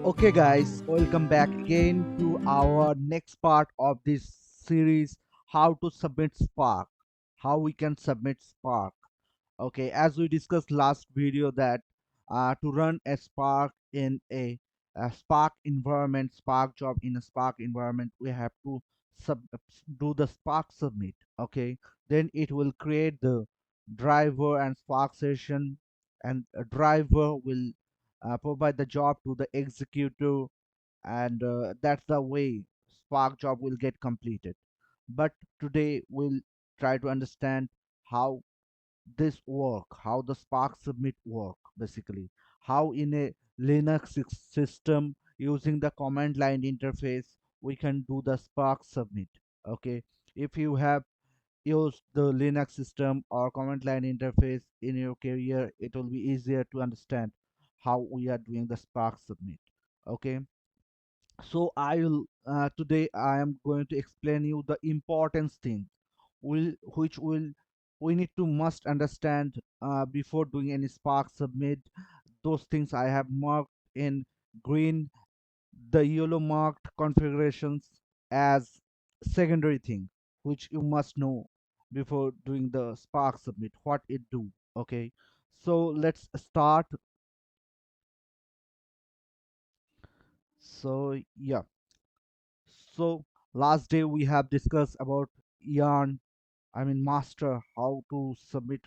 Okay, guys, welcome back again to our next part of this series, how to submit Spark, how we can submit Spark. Okay, as we discussed last video that to run a Spark in a Spark environment, Spark job in a Spark environment, we have to do the Spark submit. Okay, then it will create the driver and Spark session, and a driver will provide the job to the executor, and that's the way Spark job will get completed. But today we'll try to understand how this work, how the Spark submit work, basically how in a Linux system using the command line interface we can do the Spark submit. Okay, if you have used the Linux system or command line interface in your career, it will be easier to understand how we are doing the Spark submit. Okay, so I'll today I am going to explain you the importance thing which will we need to must understand before doing any Spark submit. Those things I have marked in green, the yellow marked configurations as secondary thing which you must know before doing the Spark submit, what it do. Okay, so let's start. So yeah, so last day we have discussed about yarn, I mean master, how to submit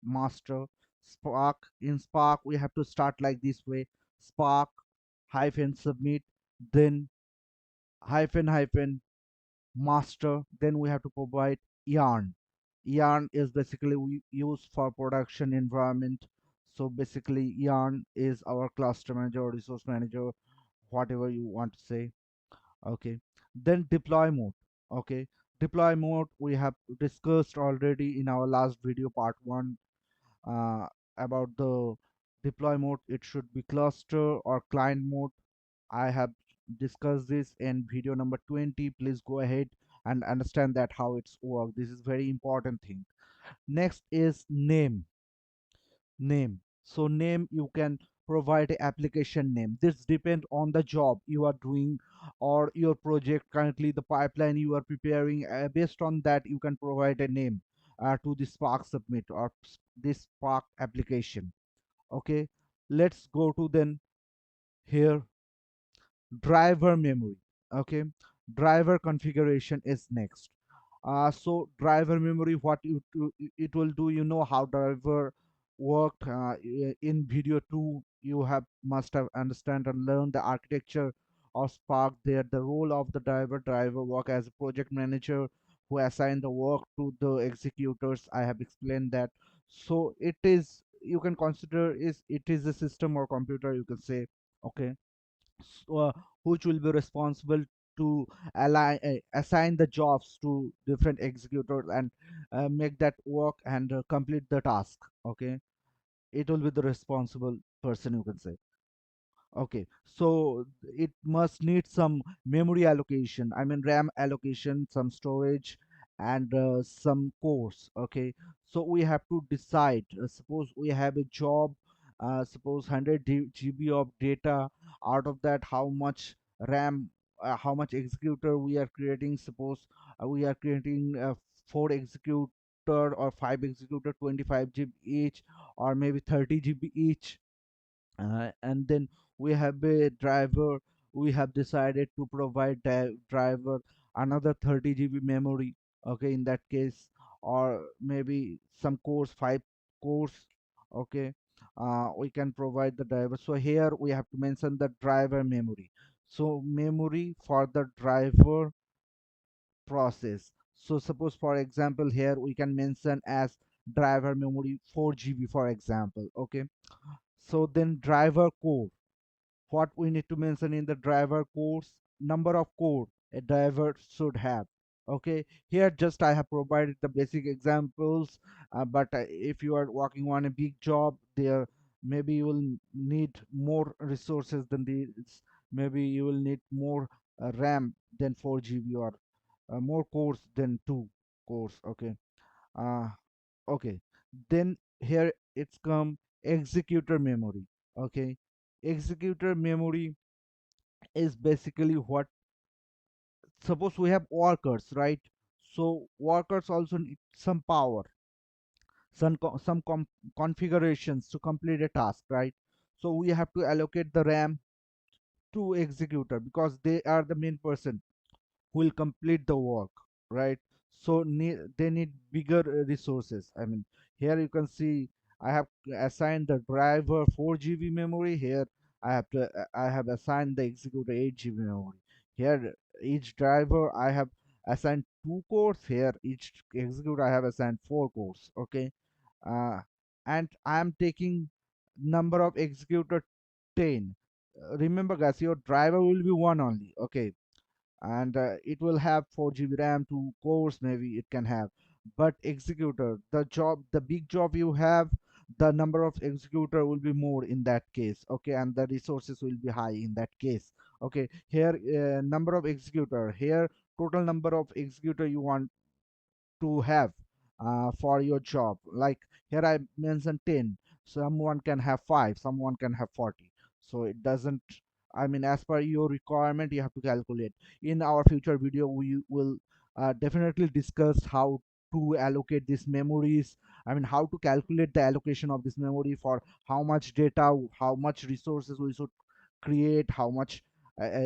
master. Spark, in Spark we have to start like this way: Spark hyphen submit, then hyphen hyphen master, then we have to provide yarn. Yarn is basically we use for production environment. So basically yarn is our cluster manager or resource manager, whatever you want to say. Okay, then deploy mode. Okay, deploy mode we have discussed already in our last video, part 1, uh, about the deploy mode. It should be cluster or client mode. I have discussed this in video number 20. Please go ahead and understand that how it's work. This is very important thing. Next is name. So name, you can provide a application name. This depend on the job you are doing or your project currently, the pipeline you are preparing. Based on that you can provide a name to the Spark submit or this Spark application. Okay, let's go to then here driver memory. Okay, driver configuration is next. So driver memory, what it will do, you know how driver worked in video 2. You have must have understand and learned the architecture of Spark there. The role of the driver work as a project manager who assign the work to the executors. I have explained that. So it is, you can consider is it is a system or computer, you can say. Okay, which will be responsible to assign the jobs to different executors and make that work and complete the task. Okay, it will be the responsible person, you can say. Okay, so it must need some memory allocation, I mean RAM allocation, some storage, and some cores. Okay, so we have to decide. Suppose we have a job, suppose 100 GB of data. Out of that, how much RAM, how much executor we are creating. Suppose we are creating 4 executor or 5 executor, 25 GB each, or maybe 30 GB each. And then we have a driver. We have decided to provide driver another 30 GB memory. Okay, in that case, or maybe some cores, 5 cores. Okay, we can provide the driver. So here we have to mention the driver memory. So memory for the driver process. So suppose for example here we can mention as driver memory 4 GB for example. Okay, so then driver core, what we need to mention in the driver course: number of core a driver should have. Okay, here just I have provided the basic examples, but if you are working on a big job there, maybe you will need more resources than this. Maybe you will need more RAM than 4 GB, or more cores than 2 cores. Okay, uh, okay, then here it's come executor memory. Okay, executor memory, is basically what, suppose we have workers, right? So workers also need some power, some configurations to complete a task, right? So we have to allocate the RAM to executor because they are the main person who will complete the work, right? So they need bigger resources. I mean, here you can see I have assigned the driver 4 GB memory. Here I have assigned the executor 8 GB memory. Here each driver I have assigned 2 cores. Here each executor I have assigned 4 cores. Okay, uh, and I am taking number of executor 10. Remember guys, your driver will be one only. Okay, and it will have 4 GB RAM, 2 cores, maybe it can have. But executor, the big job you have, the number of executor will be more in that case. Okay, and the resources will be high in that case. Okay, here number of executor, here total number of executor you want to have for your job. Like here I mentioned 10. Someone can have 5, someone can have 40. So it doesn't, I mean, as per your requirement, you have to calculate. In our future video, we will definitely discuss how to allocate these memories. I mean, how to calculate the allocation of this memory, for how much data, how much resources we should create, how much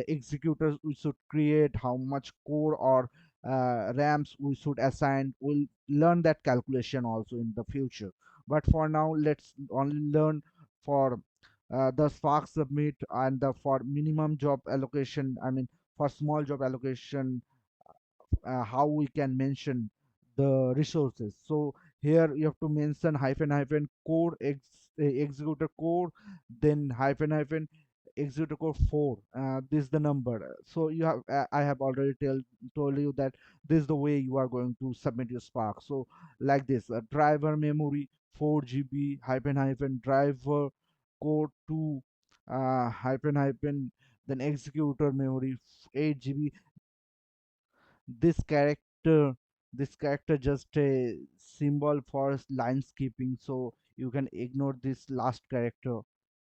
executors we should create, how much core or RAMs we should assign. We'll learn that calculation also in the future. But for now, let's only learn for the Spark submit and the for minimum job allocation. I mean, for small job allocation, how we can mention the resources. So here you have to mention hyphen hyphen core executor core, then hyphen hyphen executor core 4. This is the number. So you have I have already told you that this is the way you are going to submit your Spark. So like this, driver memory 4 GB hyphen hyphen driver core 2 hyphen hyphen, then executor memory 8 GB. This character this character just a symbol for line skipping, so you can ignore this last character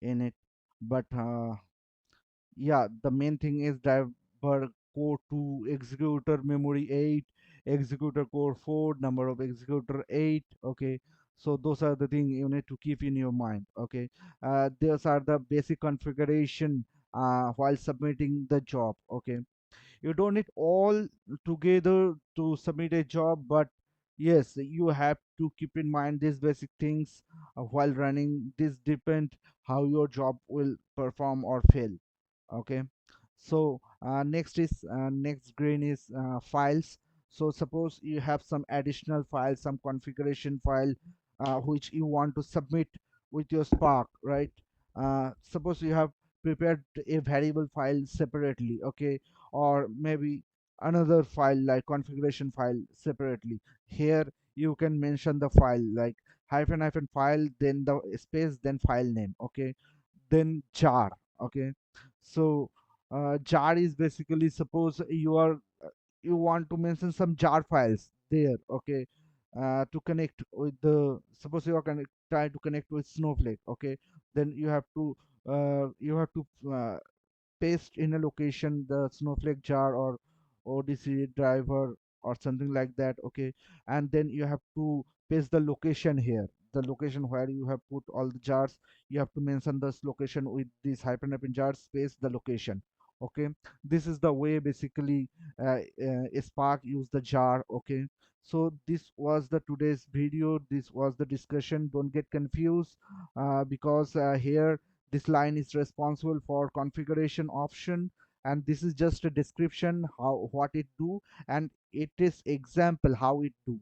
in it. But yeah, the main thing is driver core 2 executor memory 8, executor core 4, number of executor 8. Okay, so those are the things you need to keep in your mind. Okay, those are the basic configuration while submitting the job. Okay, you don't need all together to submit a job, but yes, you have to keep in mind these basic things while running. This depend how your job will perform or fail. Okay, so next green is files. So suppose you have some additional files, some configuration file which you want to submit with your Spark, right? Suppose you have prepared a variable file separately. Okay, or maybe another file like configuration file separately. Here you can mention the file like hyphen hyphen file, then the space, then file name. Okay, then jar. Okay, so jar is basically, suppose you want to mention some jar files there. Okay, to connect with the, suppose you are trying to connect with Snowflake. Okay, then you have to paste in a location the Snowflake jar or ODC driver or something like that. Okay, and then you have to paste the location here, the location where you have put all the jars. You have to mention this location with this hyphen hyphen jar space the location. Okay, this is the way basically Spark use the jar. Okay, so this was the today's video, this was the discussion. Don't get confused because here this line is responsible for configuration option, and this is just a description how what it do, and it is example how it do.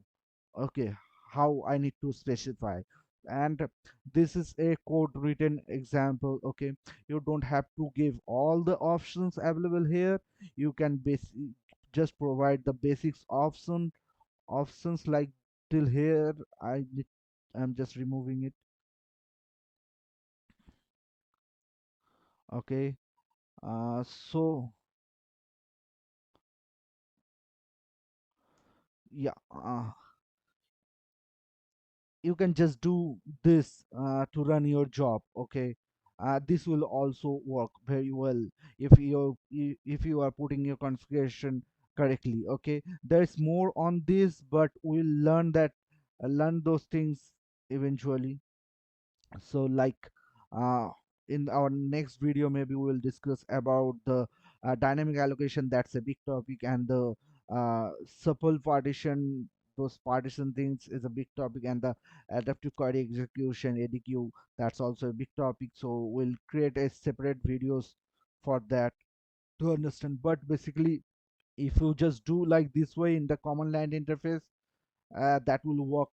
Okay, how I need to specify, and this is a code written example. Okay, you don't have to give all the options available here. You can just provide the basics options like till here. I'm just removing it. Okay, so yeah, you can just do this to run your job. Okay, this will also work very well if you are putting your configuration correctly. Okay, there's more on this, but we'll learn that learn those things eventually. So like uh, in our next video maybe we will discuss about the dynamic allocation. That's a big topic. And the supple partition, those partition things is a big topic. And the adaptive query execution, adq, that's also a big topic. So we'll create a separate videos for that to understand. But basically if you just do like this way in the command line interface, that will work,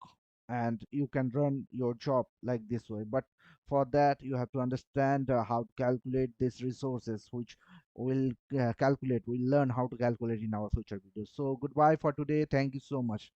and you can run your job like this way. But for that you have to understand how to calculate these resources, which we'll learn how to calculate in our future videos. So goodbye for today, thank you so much.